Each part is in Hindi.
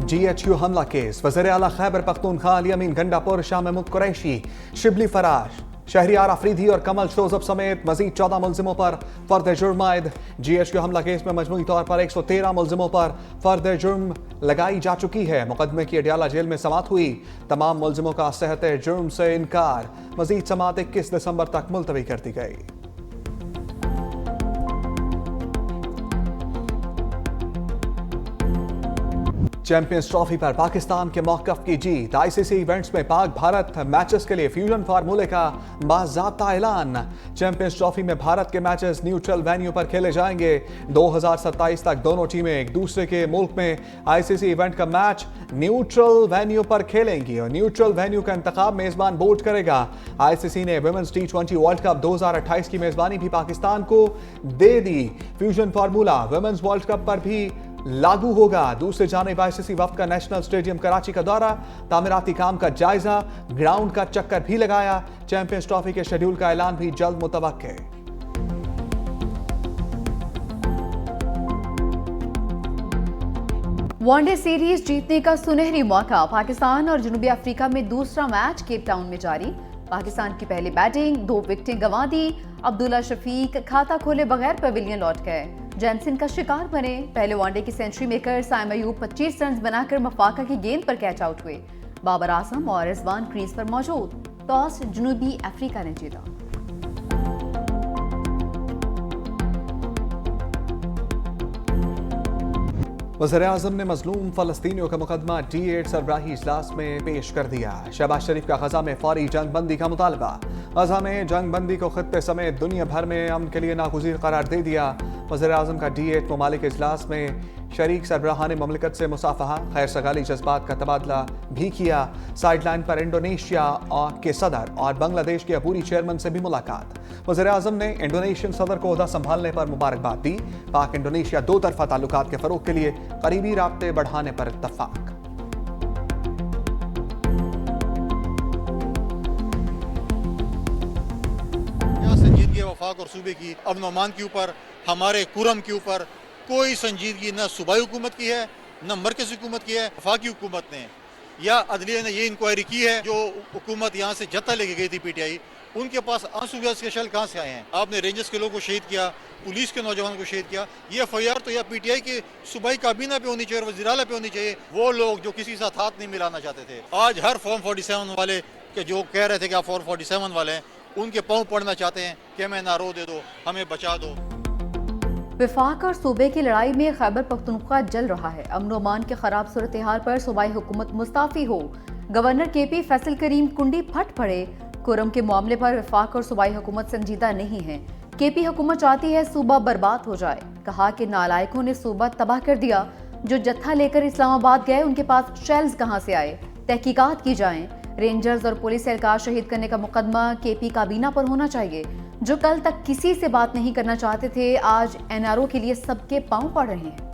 GHU हमला केस, वज़ीर आला खैबर पख्तूनख्वा अली अमीन गंडापुर, शाह महमूद कुरैशी, शिबली फरार, शहरियार अफरीदी और कमल शोजब समेत मजीद 14 मुलजिमों पर फर्द जुर्म आयद। GHU हमला केस में मजमूई तौर पर 113 मुलजिमों पर फर्द जुर्म लगाई जा चुकी है। मुकदमे की अडियाला जेल में समाअत हुई। तमाम मुलजिमों का सेहत जुर्म से इनकार। मजीद समाअत 21 दिसंबर तक मुलतवी कर दी गई। चैंपियंस ट्रॉफी पर पाकिस्तान के मौक़िफ़ की जीत। ICC इवेंट्स में पाक भारत मैचेस के लिए फ्यूजन फार्मूले का बाज़ाब्ता ऐलान। चैंपियंस ट्रॉफी में भारत के मैचेस न्यूट्रल वेन्यू पर खेले जाएंगे। 2027 तक दोनों टीमें एक दूसरे के मुल्क में ICC इवेंट का मैच न्यूट्रल वेन्यू पर खेलेंगी और न्यूट्रल वेन्यू का इंतखाब मेज़बान बोर्ड करेगा। ICC ने वुमेन्स T20 वर्ल्ड कप 2028 की मेज़बानी भी पाकिस्तान को दे दी। Fusion formula women's world cup पर भी लागू होगा। दूसरे जानिब ICC वफ्द का नेशनल स्टेडियम कराची का दौरा, तामीराती काम का जायजा, ग्राउंड का चक्कर भी लगाया। चैंपियंस ट्रॉफी के शेड्यूल का ऐलान भी जल्द मुतवक्के। वनडे सीरीज जीतने का सुनहरी मौका। पाकिस्तान और जनूबी अफ्रीका में दूसरा मैच केप टाउन में जारी। पाकिस्तान की पहली बैटिंग, 2 विकेटें गंवा दी। अब्दुल्ला शफीक खाता खोले बगैर पवेलियन लौट गए। जैनसन का शिकार बने। पहले वनडे की century maker Saim Ayub 25 run बनाकर मफाका की गेंद पर कैच आउट हुए। बाबर आजम और रिजवान क्रीज पर मौजूद। टॉस जनूबी अफ्रीका ने जीता। वज़ीर-ए-आज़म ने मज़लूम फ़लस्तीनियों का मुकदमा D8 सरबराही इजलास में पेश कर दिया। शहबाज शरीफ का गज़ा में फौरी जंग बंदी का मुतालबा। गज़ा में जंग बंदी को खित्ते समेत दुनिया भर में अमन के लिए नागुज़ीर करार दे दिया। वज़ीर-ए-आज़म का D8 ममालिक इजलास में शरीक सरबराहान ममलिकत से मुसाफहा, खैर सगाली जज्बात का तबादला भी किया। साइडलाइन पर इंडोनेशिया के सदर और बांग्लादेश के अबूरी चेयरमैन से भी मुलाकात। वज़ीर-ए-आज़म ने इंडोनेशियन सदर को ओहदा संभालने पर मुबारकबाद दी। पाक इंडोनेशिया दो तरफा ताल्लुकात के फरोग के लिए करीबी राब्ते बढ़ाने पर इत्तफाक। संजीदगी वफाक और सूबे की अमन अमान के ऊपर, हमारे कुरम के ऊपर कोई संजीदगी न सूबाई हुकूमत की है, न मरकज़ी हुकूमत की है। वफाकी हुकूमत ने या अदलिया ने ये इंक्वायरी की है। जो हुकूमत यहाँ से जत्था लेके गई थी PTI, उनके पास आंसू गैस के शेल कहाँ से आए हैं? आपने रेंजर्स के लोगों को शहीद किया, पुलिस के नौजवानों को शहीद किया। ये FIR तो या PTI के सूबाई काबीना पे होनी चाहिए और वज़ीर आला पे होनी चाहिए। वो लोग जो किसी के साथ हाथ नहीं मिलाना चाहते थे, आज हर फॉर्म 47 वाले के जो कह रहे थे कि आप फॉर्म 47 वाले हैं, उनके पाँव पड़ना चाहते हैं कि हमें नारो दे दो, हमें बचा दो। विफाक और सूबे की लड़ाई में खैबर पख्तूनख्वा जल रहा है। अमन और अमान के खराब सूरत हाल पर सूबाई हुकूमत मुस्ताफी हो। गवर्नर KP फैसल करीम कुंडी फट पड़े। कुरम के मामले पर विफाक और सूबाई हुकूमत संजीदा नहीं है। KP हुकूमत चाहती है सूबा बर्बाद हो जाए। कहा कि नालायकों ने सूबा तबाह कर दिया। जो जत्था लेकर इस्लामाबाद गए उनके पास शेल्स कहाँ से आए? तहकीकात की जाए। रेंजर्स और पुलिस एहलकार शहीद करने का मुकदमा KP काबीना पर होना चाहिए। जो कल तक किसी से बात नहीं करना चाहते थे, आज NRO के लिए सबके पांव पड़ रहे हैं।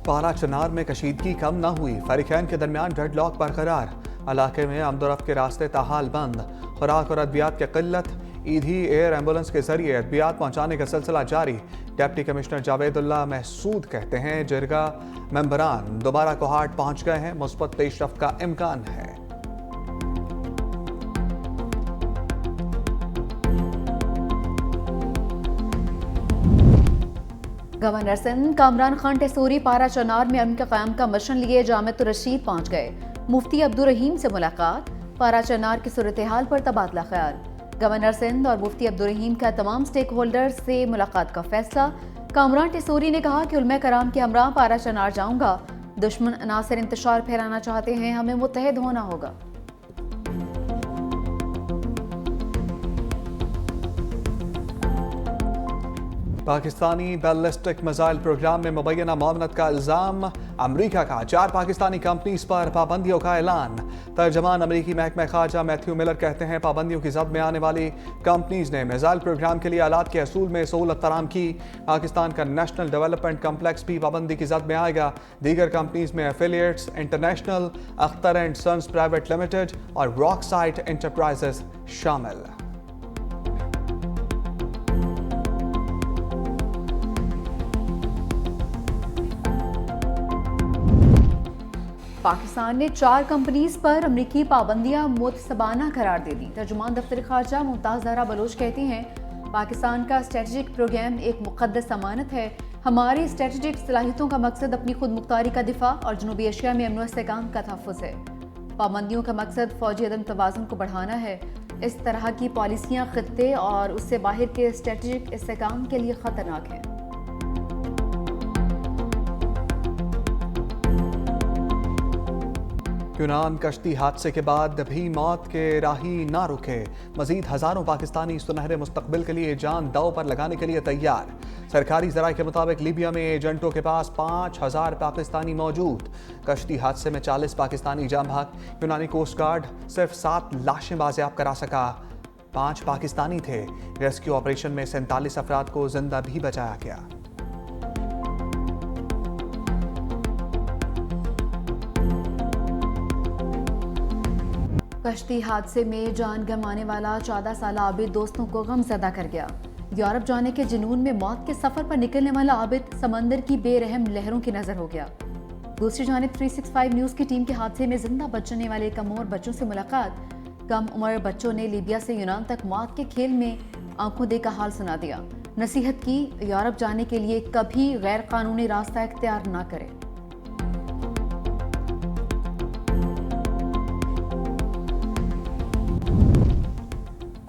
पारा चनार में कशीदगी कम न हुई। फरीकैन के दरमियान डेडलॉक बरकरार। इलाके में आमदोरफ्त के रास्ते ताहाल बंद। खुराक और अद्वियात की किल्लत। ईदी एयर एम्बुलेंस के जरिए अद्वियात पहुंचाने का सिलसिला जारी। डिप्टी कमिश्नर जावेदुल्लाह महसूद कहते हैं जिरगा मेंबरान दोबारा कोहाट पहुंच गए हैं। मुस्बत पेशरफ्त का इम्कान है। गवर्नर सिंध कामरान खान टेसूरी पारा चनार में अमन के क़याम का मिशन लिए जामियातुर रशीद पहुंच गए। मुफ्ती अब्दुल रहीम से मुलाकात। पारा चनार की सूरत हाल पर तबादला ख्याल। गवर्नर सिंध और मुफ्ती अब्दुल रहीम का तमाम स्टेक होल्डर से मुलाकात का फैसला। कामरान टेसूरी ने कहा कि उलमा कराम के हमरा पारा चनार जाऊंगा। दुश्मन अनासर इंतशार फैलाना चाहते हैं, हमें मुत्तहिद होना होगा। पाकिस्तानी बैलिस्टिक मिसाइल प्रोग्राम में मुबैना मामलत का इल्ज़ाम। अमरीका का 4 पाकिस्तानी कंपनीज पर पाबंदियों का ऐलान। तर्जमान अमरीकी महकमा खारजा मैथ्यू मिलर कहते हैं पाबंदियों की जद में आने वाली कंपनीज ने मिसाइल प्रोग्राम के लिए आलात के असूल में सहूलत फराम की। पाकिस्तान का नेशनल डेवलपमेंट कम्प्लेक्स भी पाबंदी की जद में आएगा। दीगर कंपनीज में affiliates international, Akhtar and sons private limited और रॉकसाइट एंटरप्राइजेस शामिल। पाकिस्तान ने 4 कंपनीज पर अमरीकी पाबंदियां मुतसबाना करार दे दी। तर्जुमान दफ्तर खारजा मुमताज़ ज़हरा बलोच कहती हैं, पाकिस्तान का स्ट्रेटजिक प्रोग्राम एक मुक़द्दस अमानत है। हमारी स्ट्रेटजिक सलाहियतों का मकसद अपनी खुद मुख्तारी का दिफा और जनूबी एशिया में अमन व इस्तेहकाम का तहफ़्फ़ुज़ है। पाबंदियों का मकसद फ़ौजी अदम तवाज़ुन को बढ़ाना है। इस तरह की पॉलिसियाँ ख़ित्ते और उससे बाहर के स्ट्रेटजिक इस्तेहकाम के लिए ख़तरनाक हैं। यूनान कश्ती हादसे के बाद भी मौत के राही ना रुके। मजीद हजारों पाकिस्तानी सुनहरे मुस्तकबिल के लिए जान दांव पर लगाने के लिए तैयार। सरकारी जराये के मुताबिक लीबिया में एजेंटों के पास 5000 पाकिस्तानी मौजूद। कश्ती हादसे में 40 पाकिस्तानी जाम भाग। यूनानी कोस्ट गार्ड सिर्फ 7 लाशें बाजियाब करा सका। 5 पाकिस्तानी थे। रेस्क्यू ऑपरेशन में 47 अफराद को जिंदा भी बचाया गया। कश्ती हादसे में जान गंवाने वाला 14 साल आबिद दोस्तों को गमज़दा कर गया। यूरोप जाने के जुनून में मौत के सफ़र पर निकलने वाला आबिद समंदर की बेरहम लहरों की नज़र हो गया। दूसरी जानिब 365 न्यूज़ की टीम के हादसे में जिंदा बचने वाले कम उम्र बच्चों से मुलाकात। कम उम्र बच्चों ने लीबिया से यूनान तक मौत के खेल में आंखों देखा हाल सुना दिया। नसीहत की, यूरोप जाने के लिए कभी गैर कानूनी रास्ता इख्तियार ना करें।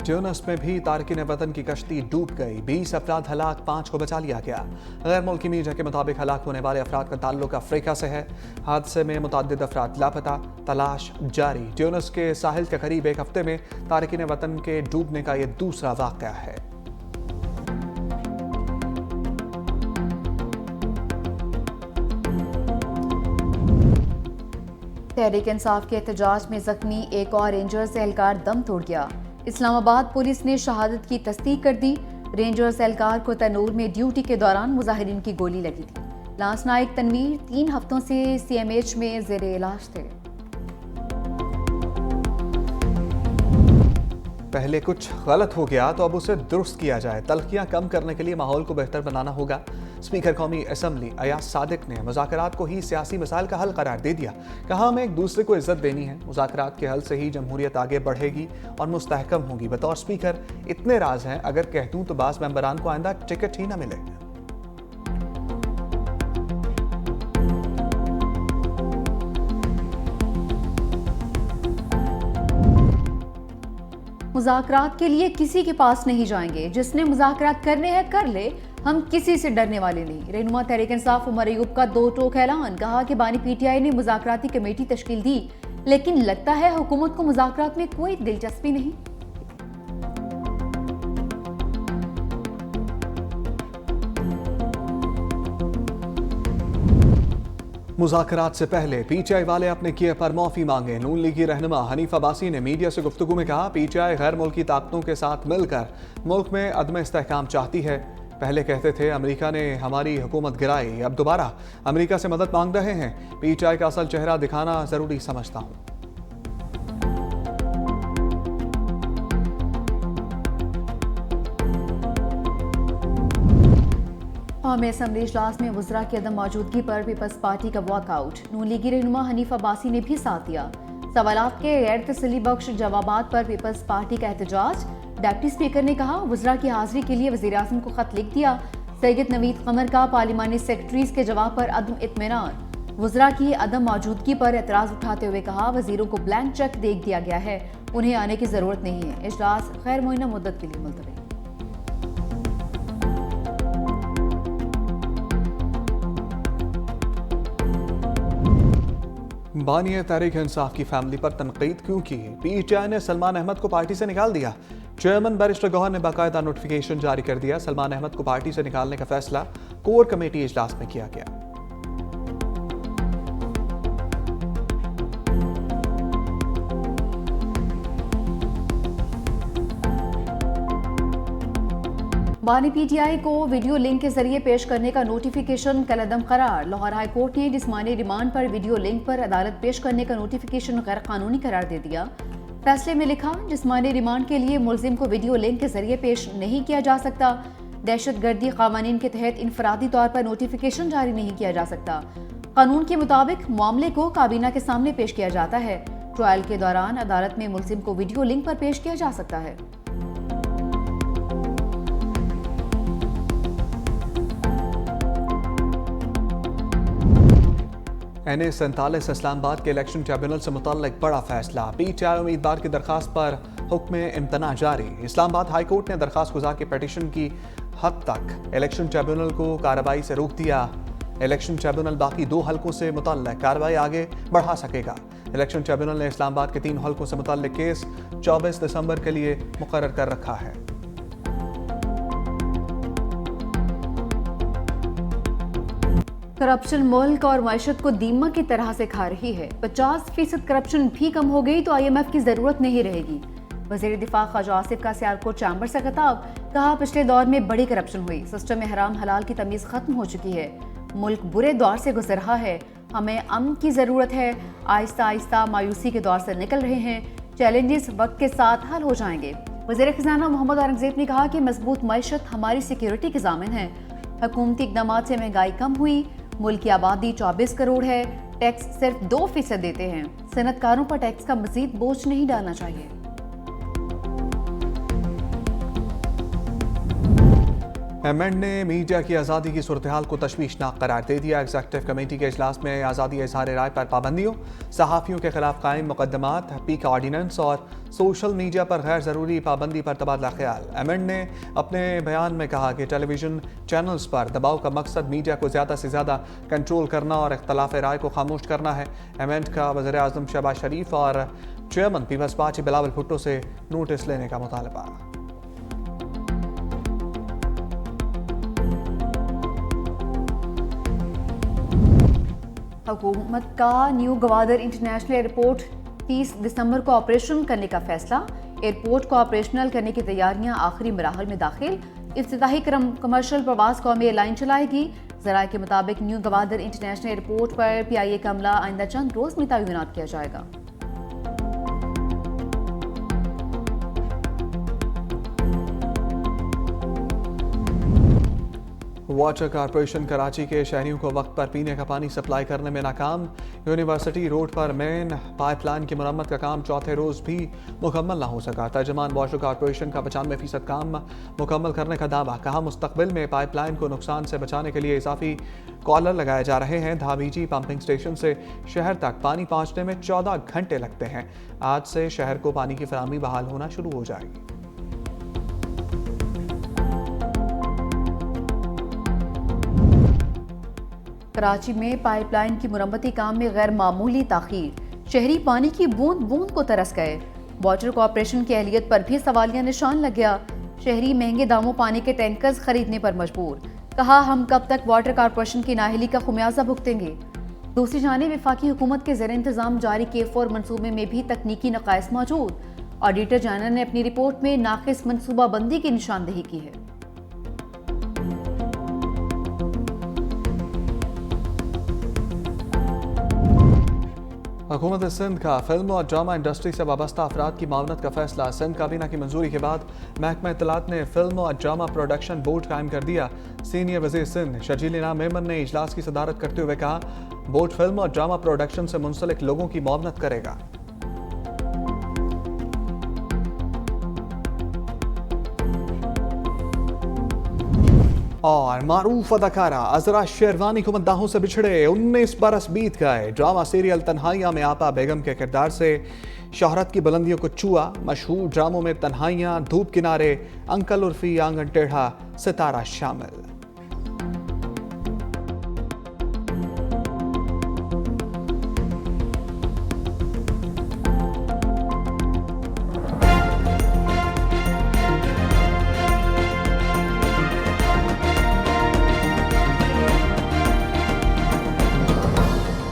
ट्यूनिस में भी तारकिन वतन की कश्ती डूब गई। 20 अफराद हलाक, 5 को बचा लिया गया। गैर मुल्की मीडिया के मुताबिक हलाक होने वाले अफराद का ताल्लुक अफ्रीका से है। हादसे में मुतअद्दिद अफराद लापता, तलाश जारी। ट्यूनिस के साहिल के करीब एक हफ्ते में तारकिन वतन के डूबने का यह दूसरा वाक़या है। तहरीक इंसाफ के एहतजाज में जख्मी एक और रेंजर्स एहलकार दम तोड़ गया। इस्लामाबाद पुलिस ने शहादत की तस्दीक कर दी। रेंजर्स एहलकार को तनूर में ड्यूटी के दौरान मुजाहिरीन की गोली लगी थी। लांस नायक तनवीर 3 हफ्तों से CMH में ज़ेरे इलाज थे। पहले कुछ गलत हो गया तो अब उसे दुरुस्त किया जाए। तल्खियां कम करने के लिए माहौल को बेहतर बनाना होगा। स्पीकर कौमी असम्बली अयाज सादिक ने मुज़ाकरात को ही सियासी मसाइल का हल करार दे दिया। कहा, हमें एक दूसरे को इज्जत देनी है। मुज़ाकरात के हल से ही जमहूरियत आगे बढ़ेगी और मुस्तहकम होगी। बतौर स्पीकर इतने राज हैं, अगर कह दूं तो बाज़ मेंबरान को आइंदा टिकट ही ना मिले। मुज़ाकरात के लिए किसी के पास नहीं जाएंगे। जिसने मुज़ाकरात करने हैं कर ले, हम किसी से डरने वाले नहीं। रहनुमा तहरीक इंसाफ उमर अयूब का 2 टोक ऐलान। कहा कि बानी PTI ने मुज़ाकराती कमेटी तश्कील दी, लेकिन लगता है हुकूमत को मुज़ाकरात में कोई दिलचस्पी नहीं। मुज़ाकरात से पहले PTI वाले अपने किए पर माफ़ी मांगे। नून लीगी रहनुमा हनीफ अब्बासी ने मीडिया से गुफ्तगू में कहा, PTI गैर मुल्की ताकतों के साथ मिलकर मुल्क में अदम इस्तेहकाम चाहती है। पहले कहते थे अमेरिका ने हमारी हुकूमत गिराई, अब दोबारा अमेरिका से मदद मांग रहे हैं। PTI का असल चेहरा दिखाना ज़रूरी समझता हूँ। कौमी असम्बली इजलास में वज़रा की अदम मौजूदगी पर पीपल्स पार्टी का वॉकआउट। नून लीगी रहनुमा हनीफ अब्बासी ने भी साथ दिया। सवालात के गैर तसल्ली बख्श जवाबात पर पीपल्स पार्टी का एहतजाज। डिप्टी स्पीकर ने कहा, वज़रा की हाजिरी के लिए वज़ीर आज़म को खत लिख दिया। सैयद नवीद कमर का पार्लिमानी सेक्रेटरीज के जवाब पर अदम इत्मीनान। वज़रा की अदम मौजूदगी पर एतराज़ उठाते हुए कहा, वज़ीरों को ब्लैंक चेक दे दिया गया है, उन्हें आने की ज़रूरत नहीं है। इजलास गैर मुअय्यना मुद्दत के लिए मुलतवी। बानिया तहरीक इंसाफ की फैमिली पर तनकीद क्यों की? PTI ने सलमान अहमद को पार्टी से निकाल दिया। चेयरमैन बैरिस्टर गौहर ने बाकायदा नोटिफिकेशन जारी कर दिया। सलमान अहमद को पार्टी से निकालने का फैसला कोर कमेटी इजलास में किया गया। बानी PTI को वीडियो लिंक के जरिए पेश करने का नोटिफिकेशन कलअदम करार। लाहौर हाई कोर्ट ने जिस्मानी रिमांड पर वीडियो लिंक पर अदालत पेश करने का नोटिफिकेशन गैर कानूनी करार दे दिया। फैसले में लिखा, जिस्मानी रिमांड के लिए मुलजिम को वीडियो लिंक के जरिए पेश नहीं किया जा सकता। दहशत गर्दी कानून के तहत इनफरादी तौर पर नोटिफिकेशन जारी नहीं किया जा सकता। कानून के मुताबिक मामले को काबीना के सामने पेश किया जाता है। ट्रायल के दौरान अदालत में मुलजिम को वीडियो लिंक पर पेश किया जा सकता है। NA-47 इस्लामाबाद के इलेक्शन ट्रिब्यूनल से मुतल्लिक बड़ा फैसला। PTI उम्मीदवार की दरखास्त पर हुक्म इम्तना जारी। इस्लामाबाद हाई कोर्ट ने दरखास्त गुजार के पिटीशन की हद तक इलेक्शन ट्रिब्यूनल को कार्रवाई से रोक दिया। इलेक्शन ट्रिब्यूनल बाकी 2 हलकों से मुतल्लिक कार्रवाई आगे बढ़ा सकेगा। इलेक्शन ट्रिब्यूनल ने इस्लामाबाद के 3 हलकों से मुतल्लिक केस 24 दिसंबर के लिए मुकर्रर कर रखा है। करप्शन मुल्क और मैशत को दीमक की तरह से खा रही है। 50% करप्शन भी कम हो गई तो IMF की जरूरत नहीं रहेगी। वज़ीर दिफा ख्वाजा आसिफ का सियालकोट चैम्बर से खिताब, कहा पिछले दौर में बड़ी करप्शन हुई, सिस्टम में हराम हलाल की तमीज़ खत्म हो चुकी है, मुल्क बुरे दौर से गुजर रहा है, हमें अमन की ज़रूरत है, आहिस्ता आहिस्ता मायूसी के दौर से निकल रहे हैं, चैलेंजेस वक्त के साथ हल हो जाएंगे। वज़ीर खजाना मोहम्मद औरंगजेब ने कहा कि मजबूत मैशत हमारी सिक्योरिटी के ज़ामिन है। हुकूमती इक़दाम से महंगाई कम हुई, मुल्क की आबादी 24 करोड़ है, टैक्स सिर्फ 2% देते हैं, सनतकारों पर टैक्स का मजीद बोझ नहीं डालना चाहिए। एमएंड ने मीडिया की आज़ादी की सूरत हाल को तशवीशनाक करार दे दिया। एग्जीक्यूटिव कमेटी के इजलास में आज़ादी इज़हार राय पर पाबंदियों, सहाफ़ियों के खिलाफ कायम मुकदमात, पीक ऑर्डिनेंस और सोशल मीडिया पर गैर ज़रूरी पाबंदी पर तबादला ख्याल। एमएंड ने अपने बयान में कहा कि टेलीविज़न चैनल्स पर दबाव का मकसद मीडिया को ज़्यादा से ज़्यादा कंट्रोल करना और इख्तलाफ राय को खामोश करना है। एमएंड का वज़ीर आज़म शहबाज शरीफ और chairman peoples party Bilawal Bhutto से नोटिस लेने का मुतालबा। हुकूमत का न्यू गवादर इंटरनेशनल एयरपोर्ट 30 दिसंबर को ऑपरेशन करने का फैसला। एयरपोर्ट को ऑपरेशनल करने की तैयारियां आखिरी मराहल में दाखिल। इफ्तिताही कमर्शियल प्रवास कौमी एयरलाइन चलाएगी। ज़राए के मुताबिक न्यू गवादर इंटरनेशनल एयरपोर्ट पर PIA का अमला आइंदा चंद रोज में तैनात किया जाएगा। वाटर कॉरपोरेशन कराची के शहरियों को वक्त पर पीने का पानी सप्लाई करने में नाकाम। यूनिवर्सिटी रोड पर मेन पाइपलाइन की मरम्मत का काम चौथे रोज भी मुकम्मल ना हो सका। तर्जमान वाटर कॉरपोरेशन का 95% काम मुकम्मल करने का दावा। कहा मुस्तकबिल में पाइपलाइन को नुकसान से बचाने के लिए इजाफी कॉलर लगाए जा रहे हैं। धाबीजी पंपिंग स्टेशन से शहर तक पानी पहुँचने में 14 घंटे लगते हैं। आज से शहर को पानी की फराहमी बहाल होना शुरू हो जाएगी। कराची में पाइपलाइन की मुरम्मती काम में गैर मामूली ताखीर। शहरी पानी की बूंद बूंद को तरस गए। वाटर कॉरपोरेशन की अहलियत पर भी सवालिया निशान लग गया। शहरी महंगे दामों पानी के टैंकर्स खरीदने पर मजबूर। कहा हम कब तक वाटर कॉरपोरेशन की नाअहली का खुमियाजा भुगतेंगे। दूसरी जानिब वफाकी हुकूमत के ज़ेर इंतजाम जारी K4 मनसूबे में भी तकनीकी नकाइस मौजूद। ऑडिटर जनरल ने अपनी रिपोर्ट में नाकिस मनसूबा बंदी की निशानदेही की है। हुकूमत सिंध का फिल्म और ड्रामा इंडस्ट्री से वाबस्ता अफराद की मावनत का फैसला। सिंध काबीना की मंजूरी के बाद महकमा इत्तलात ने फिल्म और ड्रामा प्रोडक्शन बोर्ड कायम कर दिया। सीनियर वज़ीर सिंध शर्जील इनाम मेमन ने इजलास की सदारत करते हुए कहा, बोर्ड फिल्म और ड्रामा प्रोडक्शन से मुंसलिक लोगों की मावनत करेगा। और मारूफ अदाकारा अजरा शेरवानी को मद्दाहों से बिछड़े 19 बरस बीत गए। ड्रामा सीरियल तन्हाइयां में आपा बेगम के किरदार से शोहरत की बुलंदियों को छुआ। मशहूर ड्रामों में तन्हाइयां, धूप किनारे, अंकल उर्फी, आंगन टेढ़ा, सितारा शामिल।